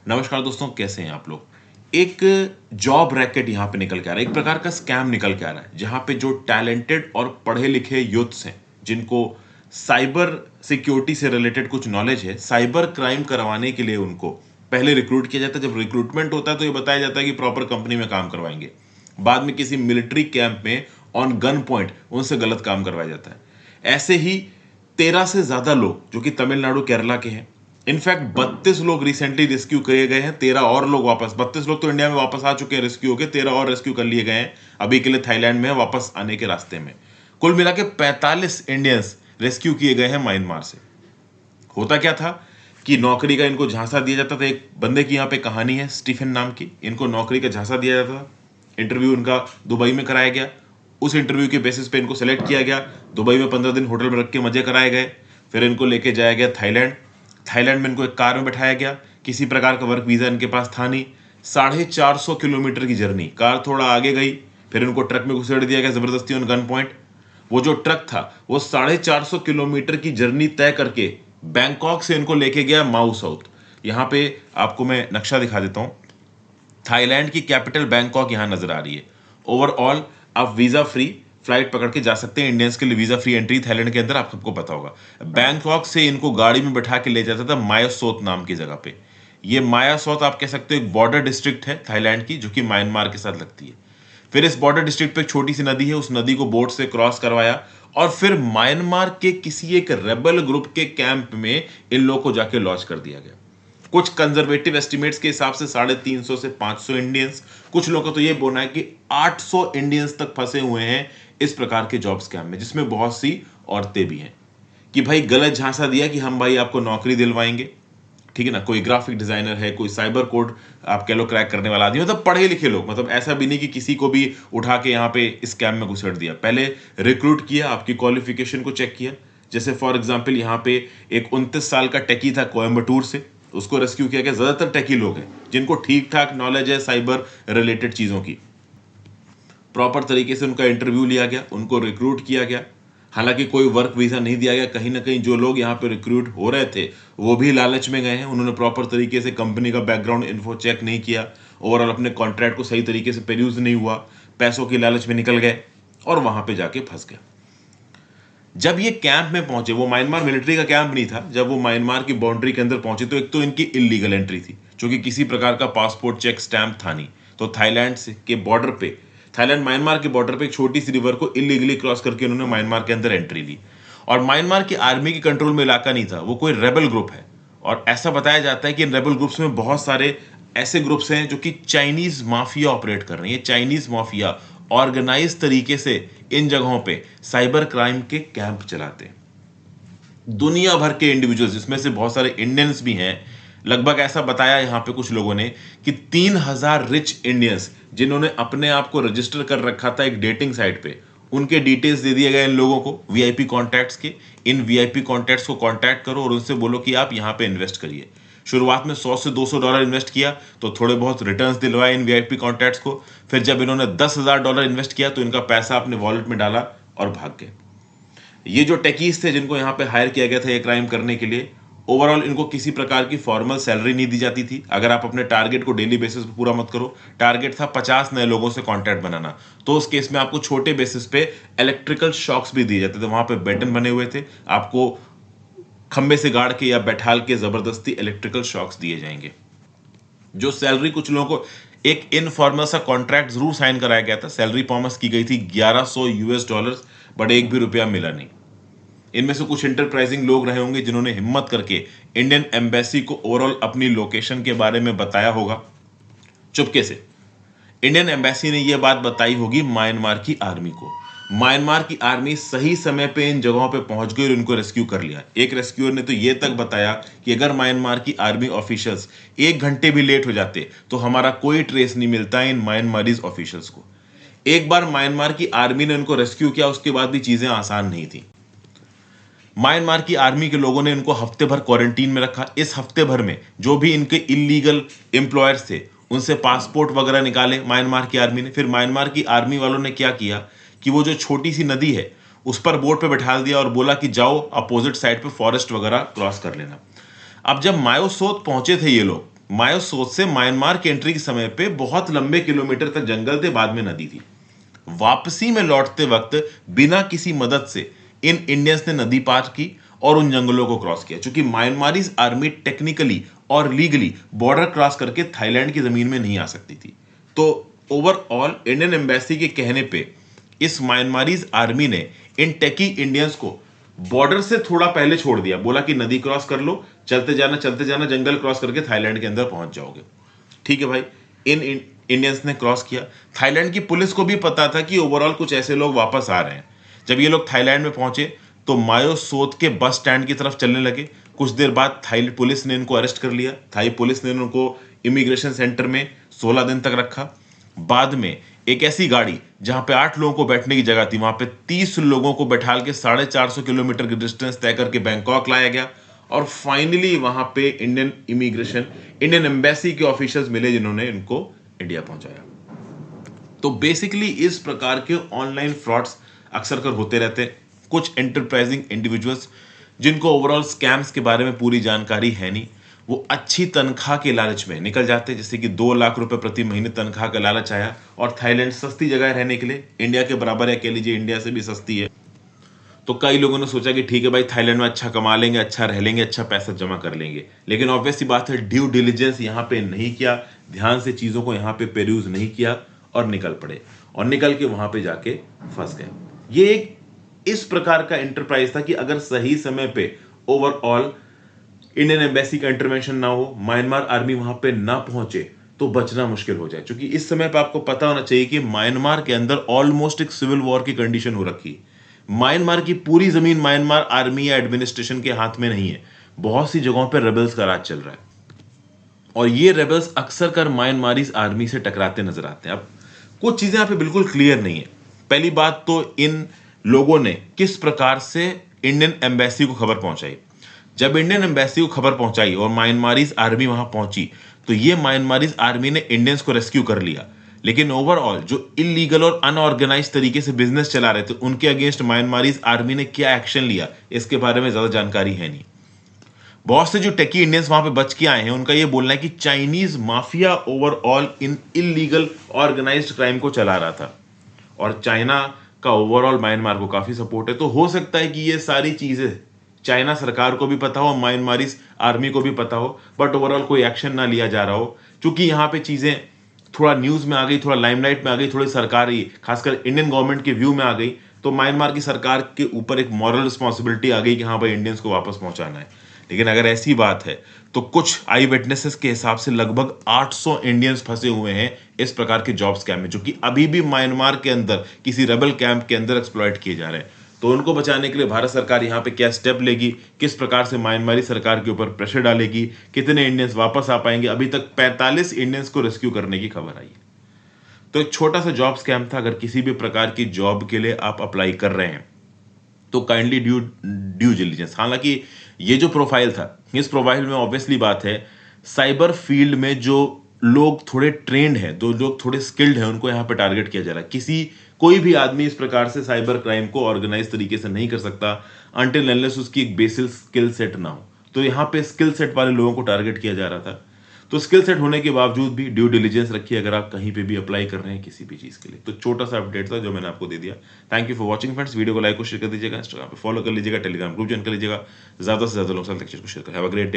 नमस्कार दोस्तों, कैसे हैं आप लोग। एक जॉब रैकेट यहाँ पे निकल के आ रहा है, एक प्रकार का स्कैम निकल के आ रहा है, जहाँ पे जो टैलेंटेड और पढ़े लिखे यूथ्स हैं, जिनको साइबर सिक्योरिटी से रिलेटेड कुछ नॉलेज है, साइबर क्राइम करवाने के लिए उनको पहले रिक्रूट किया जाता है। जब रिक्रूटमेंट होता है तो ये बताया जाता है कि प्रॉपर कंपनी में काम करवाएंगे। बाद में किसी मिलिट्री कैंप में ऑन गन पॉइंट उनसे गलत काम करवाया जाता है। ऐसे ही 13 से ज्यादा लोग जो कि तमिलनाडु केरला के हैं, इनफैक्ट 32 लोग रिसेंटली रेस्क्यू किए गए हैं। 13 और लोग वापस, 32 लोग तो इंडिया में वापस आ चुके हैं रेस्क्यू होकर, 13 और रेस्क्यू कर लिए गए हैं, अभी के लिए थाईलैंड में है, वापस आने के रास्ते में। कुल मिला के 45 इंडियंस रेस्क्यू किए गए हैं म्यांमार से। होता क्या था कि नौकरी का इनको झांसा दिया जाता था। एक बंदे की यहाँ पे कहानी है, स्टीफन नाम की। इनको नौकरी का झांसा दिया जाता था। इंटरव्यू इनका दुबई में कराया गया। उस इंटरव्यू के बेसिस पे इनको सेलेक्ट किया गया। दुबई में 15 दिन होटल में रख के मजे कराए गए। फिर इनको लेके जाया गया थाईलैंड। थाईलैंड में इनको एक कार में बैठाया गया। किसी प्रकार का वर्क वीजा इनके पास था नहीं। 450 किलोमीटर की जर्नी, कार थोड़ा आगे गई, फिर इनको ट्रक में घुसेड़ दिया गया जबरदस्ती ऑन गन पॉइंट। वो जो ट्रक था वो 450 किलोमीटर की जर्नी तय करके बैंकॉक से इनको लेके गया माउ साउथ। यहाँ पे आपको मैं नक्शा दिखा देता हूँ। थाईलैंड की कैपिटल बैंकॉक यहाँ नजर आ रही है। ओवरऑल आप वीजा फ्री फ्लाइट पकड़ के जा सकते हैं। इंडियंस के लिए वीजा फ्री एंट्री थाईलैंड के अंदर, आप सबको पता होगा। बैंकॉक से इनको गाड़ी में बैठा के ले जाता था मायासोत नाम की जगह पे। ये मायासोत आप कह सकते हो एक बॉर्डर डिस्ट्रिक्ट है थाईलैंड की, जो कि म्यांमार के साथ लगती है। फिर इस बॉर्डर डिस्ट्रिक्ट पे एक छोटी सी नदी है, उस नदी को बोट से क्रॉस करवाया और फिर म्यांमार के किसी एक रेबल ग्रुप के कैंप में इन लोगों को जाके लॉन्च कर दिया गया। कुछ कंजर्वेटिव एस्टिमेट्स के हिसाब से 350 से 500 इंडियंस, कुछ लोगों का तो ये बोलना है कि 800 इंडियंस तक फंसे हुए हैं इस प्रकार के जॉब स्कैम में, जिसमें बहुत सी औरतें भी हैं। कि भाई गलत झांसा दिया कि हम भाई आपको नौकरी दिलवाएंगे, ठीक है ना। कोई ग्राफिक डिजाइनर है, कोई साइबर कोड आप कह लो क्रैक करने वाला आदमी, मतलब पढ़े लिखे लोग। मतलब ऐसा भी नहीं कि किसी को भी उठा के यहाँ पे इस स्कैम में घुसेड़ दिया। पहले रिक्रूट किया, आपकी क्वालिफिकेशन को चेक किया। जैसे फॉर एग्जाम्पल यहाँ पे एक 29 साल का टेकी था कोयम्बटूर से, उसको रेस्क्यू किया गया। ज्यादातर टेकी लोग हैं जिनको ठीक ठाक नॉलेज है साइबर रिलेटेड चीजों की। प्रॉपर तरीके से उनका इंटरव्यू लिया गया, उनको रिक्रूट किया गया। हालांकि कोई वर्क वीजा नहीं दिया गया। कहीं ना कहीं जो लोग यहाँ पे रिक्रूट हो रहे थे वो भी लालच में गए हैं। उन्होंने प्रॉपर तरीके से कंपनी का बैकग्राउंड इन्फो चेक नहीं किया। ओवरऑल अपने कॉन्ट्रैक्ट को सही तरीके से पेरूज नहीं हुआ, पैसों की लालच में निकल गए और वहां पे जाके फंस गए। जब ये कैंप में पहुंचे, वो म्यांमार मिलिट्री का कैंप नहीं था, जब वो म्यांमार की बाउंड्री के अंदर पहुंचे तो एक तो इनकी इलीगल एंट्री थी, जो कि किसी प्रकार का पासपोर्ट चेक स्टैंप था नहीं। तो थाईलैंड से के बॉर्डर पे, थाईलैंड म्यांमार के बॉर्डर पे एक छोटी सी रिवर को इलीगली क्रॉस करके उन्होंने म्यांमार के अंदर एंट्री ली। और म्यांमार की आर्मी के कंट्रोल में इलाका नहीं था, वो कोई रेबल ग्रुप है। और ऐसा बताया जाता है कि इन रेबल ग्रुप्स में बहुत सारे ऐसे ग्रुप्स हैं जो कि चाइनीज माफिया ऑपरेट कर रही है। चाइनीज माफिया ऑर्गेनाइज तरीके से इन जगहों पे साइबर क्राइम के कैंप चलाते हैं। दुनिया भर के इंडिविजुअल्स, जिसमें से बहुत सारे इंडियंस भी हैं। लगभग ऐसा बताया यहां पे कुछ लोगों ने कि 3000 रिच इंडियंस जिन्होंने अपने आप को रजिस्टर कर रखा था एक डेटिंग साइट पे, उनके डिटेल्स दे दिए गए इन लोगों को, वीआईपी कॉन्टैक्ट्स के। इन वीआईपी कॉन्टैक्ट्स को कांटेक्ट करो और उनसे बोलो कि आप यहां पे इन्वेस्ट करिए। शुरुआत में 100 से 200 डॉलर इन्वेस्ट किया तो थोड़े बहुत रिटर्न्स दिलवाए इन वीआईपी कॉन्टैक्ट्स को। फिर जब इन्होंने 10,000 डॉलर इन्वेस्ट किया तो इनका पैसा अपने वॉलेट में डाला और भाग गए। ये जो टेकीज थे जिनको यहाँ पे हायर किया गया था ये क्राइम करने के लिए, ओवरऑल इनको किसी प्रकार की फॉर्मल सैलरी नहीं दी जाती थी। अगर आप अपने टारगेट को डेली बेसिस पे पूरा मत करो, टारगेट था 50 नए लोगों से कांटेक्ट बनाना, तो उस केस में आपको छोटे बेसिस पे इलेक्ट्रिकल शॉक्स भी दिए जाते थे। वहां पे बेटन बने हुए थे, आपको खंबे से गाड़ के या बैठाल के जबरदस्ती इलेक्ट्रिकल शॉक्स दिए जाएंगे। जो सैलरी कुछ लोगों को, एक इनफॉर्मल सा कॉन्ट्रैक्ट जरूर साइन कराया गया था, सैलरी प्रॉमिस की गई थी 1100 यूएस डॉलर्स, बट एक भी रुपया मिला नहीं। इनमें से कुछ इंटरप्राइजिंग लोग रहे होंगे जिन्होंने हिम्मत करके इंडियन एम्बेसी को ओवरऑल अपनी लोकेशन के बारे में बताया होगा चुपके से। इंडियन एम्बेसी ने यह बात बताई होगी म्यांमार की आर्मी को। म्यांमार की आर्मी सही समय पे इन जगहों पे पहुंच गई और इनको रेस्क्यू कर लिया। एक रेस्क्यूअर ने तो यह तक बताया कि अगर म्यांमार की आर्मी ऑफिशियल्स 1 घंटे भी लेट हो जाते तो हमारा कोई ट्रेस नहीं मिलता इन म्यांमारीज ऑफिशियल्स को। एक बार म्यांमार की आर्मी ने इनको रेस्क्यू किया, उसके बाद भी चीजें आसान नहीं थी। म्यांमार की आर्मी के लोगों ने इनको हफ्ते भर क्वारंटीन में रखा। इस हफ्ते भर में जो भी इनके इलीगल एम्प्लॉयर्स थे उनसे पासपोर्ट वगैरह निकाले म्यांमार की आर्मी ने। फिर म्यांमार की आर्मी वालों ने क्या किया कि वो जो छोटी सी नदी है उस पर बोट पे बैठा दिया और बोला कि जाओ अपोजिट साइड पे फॉरेस्ट वगैरह क्रॉस कर लेना। अब जब मायोसोत पहुंचे थे ये लोग, मायो सोच से म्यांमार की एंट्री के समय पे बहुत लंबे किलोमीटर तक जंगल थे, बाद में नदी थी। वापसी में लौटते वक्त बिना किसी मदद से इन इंडियंस ने नदी पार की और उन जंगलों को क्रॉस किया, क्योंकि म्यांमारी आर्मी टेक्निकली और लीगली बॉर्डर क्रॉस करके थाईलैंड की जमीन में नहीं आ सकती थी। तो ओवरऑल इंडियन एम्बेसी के कहने पे इस म्यांमारी आर्मी ने इन टेकी इंडियंस को बॉर्डर से थोड़ा पहले छोड़ दिया, बोला कि नदी क्रॉस कर लो, चलते जाना, जंगल क्रॉस करके थाईलैंड के अंदर पहुंच जाओगे। ठीक है भाई, इन इंडियंस ने क्रॉस किया। थाईलैंड की पुलिस को भी पता था कि ओवरऑल कुछ ऐसे लोग वापस आ रहे हैं। जब ये लोग थाईलैंड में पहुंचे तो मायो सोत के बस स्टैंड की तरफ चलने लगे। कुछ देर बाद थाई पुलिस ने इनको अरेस्ट कर लिया। थाई पुलिस ने इनको इमिग्रेशन सेंटर में 16 दिन तक रखा। बाद में एक ऐसी गाड़ी जहां पे 8 लोगों को बैठने की जगह थी, वहां पे 30 लोगों को बैठाल के 450 किलोमीटर की डिस्टेंस तय करके बैंकॉक लाया गया। और फाइनली वहां पे इंडियन एम्बेसी के ऑफिशियल्स मिले जिन्होंने इनको इंडिया पहुंचाया। तो बेसिकली इस प्रकार के ऑनलाइन फ्रॉड्स अक्सर कर होते रहते हैं। कुछ एंटरप्राइजिंग इंडिविजुअल्स जिनको ओवरऑल स्कैम्स के बारे में पूरी जानकारी है नहीं, वो अच्छी तनख्वाह के लालच में निकल जाते हैं, जैसे कि 2 लाख रुपए प्रति महीने तनख्वाह का लालच आया और थाईलैंड सस्ती जगह है रहने के लिए, इंडिया के बराबर है, कह लीजिए इंडिया से भी सस्ती है। तो कई लोगों ने सोचा कि ठीक है भाई, थाईलैंड में अच्छा कमा लेंगे, अच्छा रह लेंगे, अच्छा पैसा जमा कर लेंगे। लेकिन ऑब्वियस सी बात है, ड्यू डिलिजेंस यहाँ पे नहीं किया, ध्यान से चीजों को यहाँ पे पेरूज नहीं किया और निकल पड़े, और निकल के वहां पे जाके फंस गए। ये एक इस प्रकार का एंटरप्राइज था कि अगर सही समय पे ओवरऑल इंडियन एम्बेसी का इंटरवेंशन ना हो, म्यांमार आर्मी वहां पे ना पहुंचे, तो बचना मुश्किल हो जाए। क्योंकि इस समय पे आपको पता होना चाहिए कि म्यांमार के अंदर ऑलमोस्ट एक सिविल वॉर की कंडीशन हो रखी। म्यांमार की पूरी जमीन म्यांमार आर्मी या एडमिनिस्ट्रेशन के हाथ में नहीं है, बहुत सी जगहों पर रेबल्स का राज चल रहा है, और ये रेबल्स अक्सर कर म्यांमारी आर्मी से टकराते नजर आते हैं। अब कुछ चीजें यहां पे बिल्कुल क्लियर नहीं है। पहली बात तो इन लोगों ने किस प्रकार से इंडियन एम्बेसी को खबर पहुंचाई। जब इंडियन एम्बेसी को खबर पहुंचाई और म्यांमारी आर्मी वहां पहुंची, तो ये म्यांमारी आर्मी ने इंडियंस को रेस्क्यू कर लिया। लेकिन ओवरऑल जो इलीगल और अनऑर्गेनाइज तरीके से बिजनेस चला रहे थे, उनके अगेंस्ट म्यांमारी आर्मी ने क्या एक्शन लिया, इसके बारे में ज्यादा जानकारी है नहीं। बहुत से जो टेकी इंडियंस वहां पे बच के आए हैं, उनका ये बोलना है कि Chinese mafia overall in illegal organised crime को चला रहा था, और चाइना का ओवरऑल म्यांमार को काफी सपोर्ट है। तो हो सकता है कि ये सारी चीजें चाइना सरकार को भी पता हो, म्यांमारी आर्मी को भी पता हो, बट ओवरऑल कोई एक्शन ना लिया जा रहा हो। क्योंकि यहाँ पे चीजें थोड़ा न्यूज में आ गई, थोड़ा लाइमलाइट में आ गई, थोड़ी सरकारी खासकर इंडियन गवर्नमेंट के व्यू में आ गई, तो म्यांमार की सरकार के ऊपर एक मॉरल रिस्पॉन्सिबिलिटी आ गई कि हाँ भाई, इंडियंस को वापस पहुंचाना है। लेकिन अगर ऐसी बात है तो कुछ आई विटनेसेस के हिसाब से लगभग 800 इंडियंस फंसे हुए हैं इस प्रकार के जॉब स्कैम में, जो कि अभी भी म्यांमार के अंदर किसी रेबल कैंप के अंदर एक्सप्लॉइट किए जा रहे हैं। तो उनको बचाने के लिए भारत सरकार यहाँ पे क्या स्टेप लेगी, किस प्रकार से म्यांमारी सरकार के ऊपर प्रेशर डालेगी, कितने इंडियंस वापस आ पाएंगे। अभी तक 45 इंडियंस को रेस्क्यू करने की खबर आई है। तो एक छोटा सा जॉब स्कैम था। अगर किसी भी प्रकार की जॉब के लिए आप अप्लाई कर रहे हैं तो काइंडली ड्यू डिलिजेंस। हालांकि ये जो प्रोफाइल था, इस प्रोफाइल में ऑब्वियसली बात है, साइबर फील्ड में जो लोग थोड़े ट्रेंड हैं, जो लोग थोड़े स्किल्ड हैं, उनको यहाँ पे टारगेट किया जा रहा है। कोई भी आदमी इस प्रकार से साइबर क्राइम को ऑर्गेनाइज तरीके से नहीं कर सकता अनटिल अनलेस उसकी एक बेसिक स्किल सेट ना हो। तो यहाँ पे स्किल सेट वाले लोगों को टारगेट किया जा रहा था। तो स्किल सेट होने के बावजूद भी ड्यू डिलिजेंस रखिए अगर आप कहीं पे भी अप्लाई कर रहे हैं किसी भी चीज के लिए। तो छोटा सा अपडेट था जो मैंने आपको दे दिया। Thank you for watching friends. Video को लाइक और शेयर कर दीजिएगा, इंस्टाग्राम पे फॉलो कर लीजिएगा, टेलीग्राम ग्रुप ज्वाइन कर लीजिएगा, ज्यादा से ज्यादा लोगों के साथ लेक्चर को शेयर करें। Have a great day.